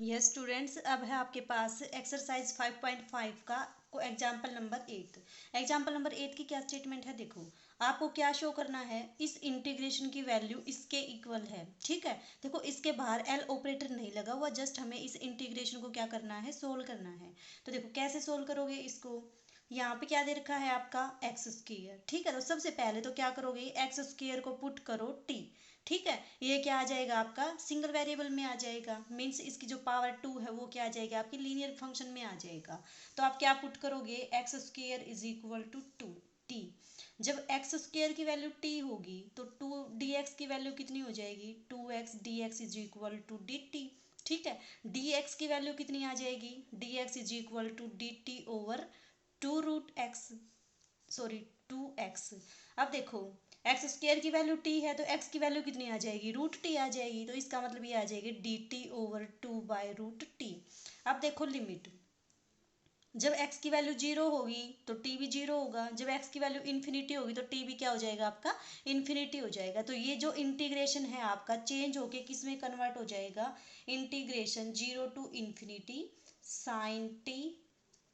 Yes students, अब है आपके पास एक्सरसाइज 5.5 का एग्जाम्पल नंबर 8। एग्जाम्पल नंबर 8 की क्या स्टेटमेंट है, देखो आपको क्या शो करना है, इस इंटीग्रेशन की वैल्यू इसके इक्वल है। ठीक है, देखो इसके बाहर एल ऑपरेटर नहीं लगा हुआ, जस्ट हमें इस इंटीग्रेशन को क्या करना है, सोल्व करना है। तो देखो कैसे सोल्व करोगे इसको, यहाँ पे क्या दे रखा है आपका एक्स स्क्वायर। ठीक है, तो सबसे पहले तो क्या करोगे, एक्स स्क्वायर को पुट करो टी। ठीक है, ये क्या आ जाएगा आपका सिंगल वेरिएबल में आ जाएगा, मीन्स इसकी जो पावर 2 है वो क्या आ जाएगा आपकी लीनियर फंक्शन में आ जाएगा। तो आप क्या पुट करोगे, x square is equal to 2 t. जब एक्स स्क्वायर की वैल्यू टी होगी तो 2 डी एक्स की वैल्यू कितनी हो जाएगी, 2x d x is equal to d t. ठीक है, डी एक्स की वैल्यू कितनी आ जाएगी, d x is equal to d t over 2√x, sorry 2x। अब देखो एक्स स्क्वायर की वैल्यू टी है तो एक्स की वैल्यू कितनी आ जाएगी, रूट टी आ जाएगी। तो इसका मतलब ये आ जाएगी डी टी ओवर 2/√t। अब देखो लिमिट, जब x की वैल्यू जीरो होगी तो t भी जीरो होगा, जब x की वैल्यू इन्फिनिटी होगी तो t भी क्या हो जाएगा आपका इन्फिनिटी हो जाएगा। तो ये जो इंटीग्रेशन है आपका चेंज होके किस में कन्वर्ट हो जाएगा, integration 0 to infinity sine t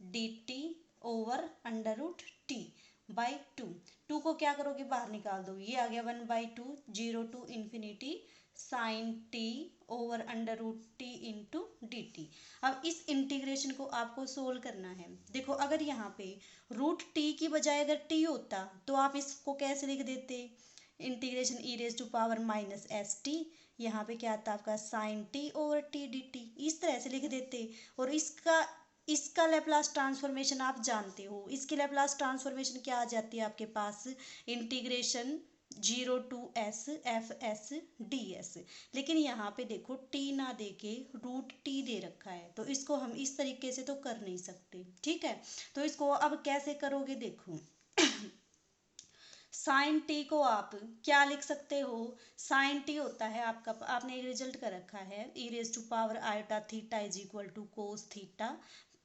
d t over √t by 2। 2 को क्या करोगे बाहर निकाल दो, ये आ गया 1/2 0 to infinity sine t over √t into d t. अब इस इंटीग्रेशन को आपको सोल्व करना है। देखो अगर यहाँ पे √t की बजाय अगर t होता तो आप इसको कैसे लिख देते, integration e raise to power minus s t, यहाँ पे क्या आता आपका sine t over t d t, इस तरह से लिख देते। और इसका इसका लैप्लास ट्रांसफॉर्मेशन आप जानते हो, इसकी लैप्लास ट्रांसफॉर्मेशन क्या आ जाती है आपके पास, integration 0 to S F S D S. लेकिन यहाँ पे देखो टी ना दे के √t दे रखा है, तो इसको हम इस तरीके से तो कर नहीं सकते। ठीक है, तो इसको अब कैसे करोगे, देखो साइन टी को आप क्या लिख सकते हो, साइन टी होता है आपका, आपने एक रिजल्ट कर रखा है, e raise to power iota theta is equal to cos theta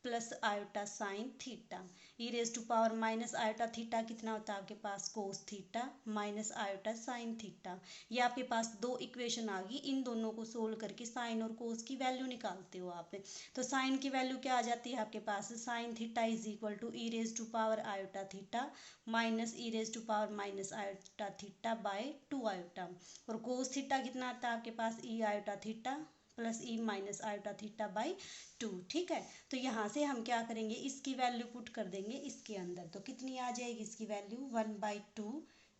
plus iota sine theta. E raise to power minus iota theta कितना होता है आपके पास, cos theta minus iota sine theta. ये आपके पास दो इक्वेशन आ गई, इन दोनों को सोल्व करके साइन और कोस की वैल्यू निकालते हो आप। तो साइन की वैल्यू क्या आ जाती है आपके पास, sine theta is equal to e raise to power iota theta minus e raise to power minus iota theta by 2 iota. और कोस थीटा कितना आता है आपके पास, e iota theta plus e minus iota theta by 2। ठीक है, तो यहाँ से हम क्या करेंगे, इसकी वैल्यू पुट कर देंगे इसके अंदर, तो कितनी आ जाएगी इसकी value 1/2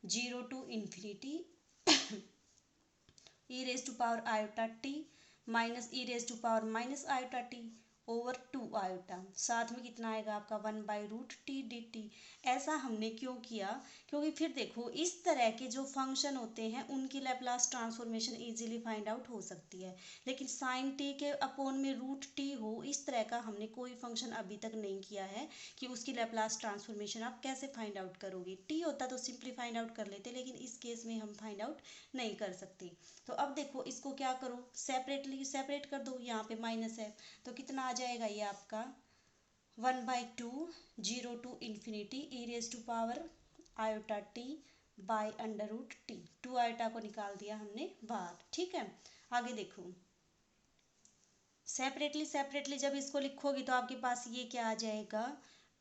0 to infinity e raise to power iota t minus e raise to power minus iota t over 2 iota, साथ में कितना आएगा आपका 1/√t dt। ऐसा हमने क्यों किया, क्योंकि फिर देखो इस तरह के जो फंक्शन होते हैं उनकी Laplace transformation easily find out हो सकती है, लेकिन साइन टी के अपोन में √t हो, इस तरह का हमने कोई फंक्शन अभी तक नहीं किया है कि उसकी लैप्लास ट्रांसफॉर्मेशन आप कैसे फाइंड आउट करोगे। टी होता तो सिंपली फाइंड आउट कर लेते, लेकिन इस केस में हम फाइंड आउट नहीं कर सकते। तो अब देखो इसको क्या करो, सेपरेटली सेपरेट कर दो, यहाँ पे माइनस है तो कितना आ जाएगा ये आपका 1/2 0 to infinity e raise to power iota t by √t। 2 iota को निकाल दिया हमने बाहर। ठीक है, आगे देखो सेपरेटली सेपरेटली जब इसको लिखोगी तो आपके पास ये क्या आ जाएगा,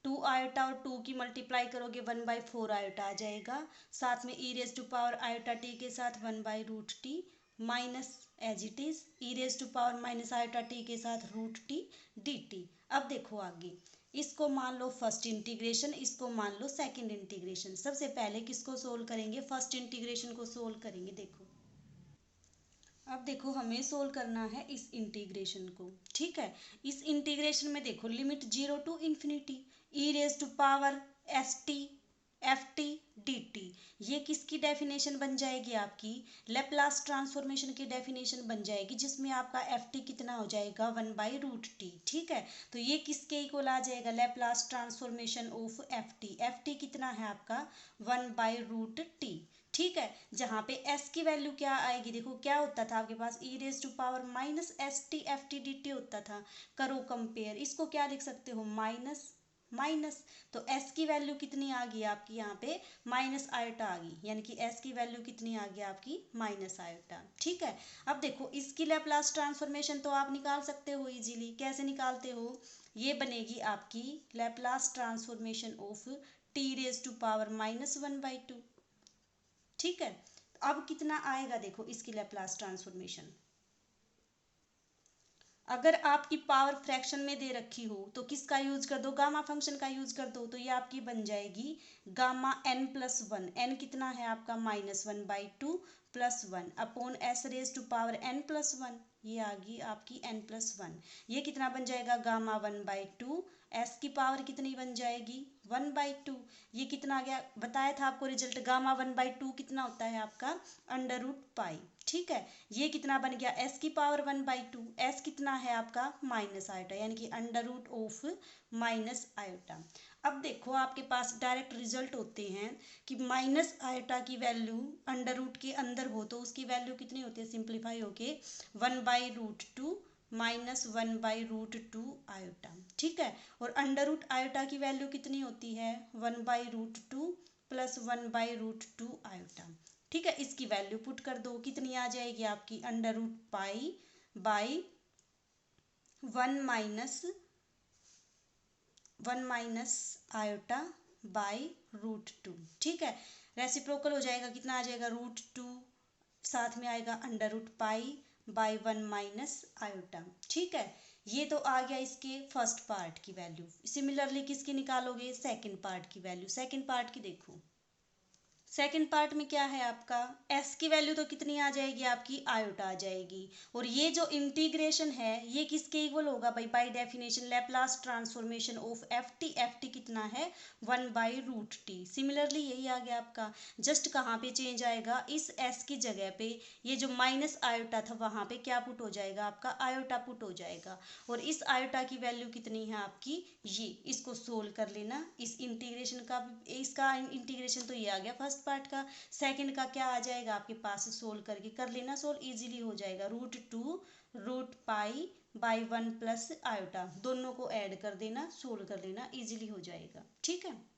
2 आयोटा और 2 की मल्टीप्लाई करोगे 1/4 आयोटा आ जाएगा, साथ में e raise to power iota t के साथ 1/√t minus as it is e raise to power minus iota t के साथ √t dt। अब देखो आगे, इसको मान लो फर्स्ट इंटीग्रेशन, इसको मान लो सेकंड इंटीग्रेशन। सबसे पहले किसको सोल्व करेंगे, फर्स्ट इंटीग्रेशन को सोल्व करेंगे। देखो अब देखो हमें सोल्व करना है इस इंटीग्रेशन को। ठीक है, इस इंटीग्रेशन में देखो limit 0 to infinity e raise to power s t f t d t, ये किसकी डेफिनेशन बन जाएगी, आपकी लेप्लास ट्रांसफॉर्मेशन की डेफिनेशन बन जाएगी, जिसमें आपका एफ टी कितना हो जाएगा 1/√t। ठीक है, तो ये किसके इक्वल आ जाएगा, Laplace transformation of F T कितना है आपका 1/√t। ठीक है, जहाँ पे s की वैल्यू क्या आएगी, देखो क्या होता था आपके पास e raise to power minus s t f t d t होता था। करो कंपेयर, इसको क्या लिख सकते हो, माइनस माइनस। तो एस की वैल्यू कितनी आ गई आपकी यहाँ पे माइनस आयोटा आ गई, यानी कि एस की वैल्यू कितनी आ गई आपकी माइनस आयोटा। ठीक है, अब देखो इसकी लैप्लास ट्रांसफॉर्मेशन तो आप निकाल सकते हो इजीली। कैसे निकालते हो, ये बनेगी आपकी Laplace transformation of t raise to power -1/2। ठीक है, अब कितना आएगा देखो इसकी लैप्लास ट्रांसफॉर्मेशन। अगर आपकी पावर फ्रैक्शन में दे रखी हो तो किसका यूज कर दो, गामा फंक्शन का यूज कर दो। तो ये आपकी बन जाएगी गामा n+1। n कितना है आपका -1/2 +1 upon s raise to power n+1। ये आ गई आपकी n+1। ये कितना बन जाएगा गामा 1/2। s की पावर कितनी बन जाएगी 1/2। ये कितना आ गया, बताया था आपको रिजल्ट, गामा 1/2 कितना होता है आपका √π। ठीक है, ये कितना बन गया s की पावर 1/2। s कितना है आपका माइनस आयोटा, यानी कि √ माइनस आयोटा। अब देखो आपके पास डायरेक्ट रिजल्ट होते हैं कि माइनस आयोटा की वैल्यू √ के अंदर हो तो उसकी वैल्यू कितनी होती है, सिंप्लीफाई होके 1/√2 -1/√2 आयोटा। ठीक है, और √ आयोटा की वैल्यू कितनी होती है 1/√2 +1/√2 आयोटा। ठीक है, इसकी वैल्यू पुट कर दो, कितनी आ जाएगी आपकी √π/1 माइनस आयोटा √2। ठीक है, रेसिप्रोकल हो जाएगा, कितना आ जाएगा √2, साथ में आएगा √π/1 माइनस आयोटा। ठीक है, ये तो आ गया इसके फर्स्ट पार्ट की वैल्यू। सिमिलरली किसकी निकालोगे, सेकंड पार्ट की वैल्यू। सेकंड पार्ट की देखो, सेकेंड पार्ट में क्या है आपका, s की वैल्यू तो कितनी आ जाएगी आपकी आयोटा आ जाएगी। और ये जो इंटीग्रेशन है ये किसके इक्वल होगा भाई, by definition Laplace transformation of ft कितना है 1/√t। सिमिलरली यही आ गया आपका, जस्ट कहाँ पे चेंज आएगा, इस s की जगह पे ये जो माइनस आयोटा था वहाँ पे क्या पुट हो जाएगा आपका आयोटा पुट हो जाएगा। और इस आयोटा की वैल्यू कितनी है आपकी, ये इसको सोल्व कर लेना। इस इंटीग्रेशन का, इसका इंटीग्रेशन तो ये आ गया फर्स्ट पार्ट का। सेकंड का क्या आ जाएगा आपके पास, सोल्व करके कर लेना, सोल्व इजीली हो जाएगा। √2 √π/1 प्लस आयोटा, दोनों को ऐड कर देना, सोल्व कर लेना, इजीली हो जाएगा। ठीक है।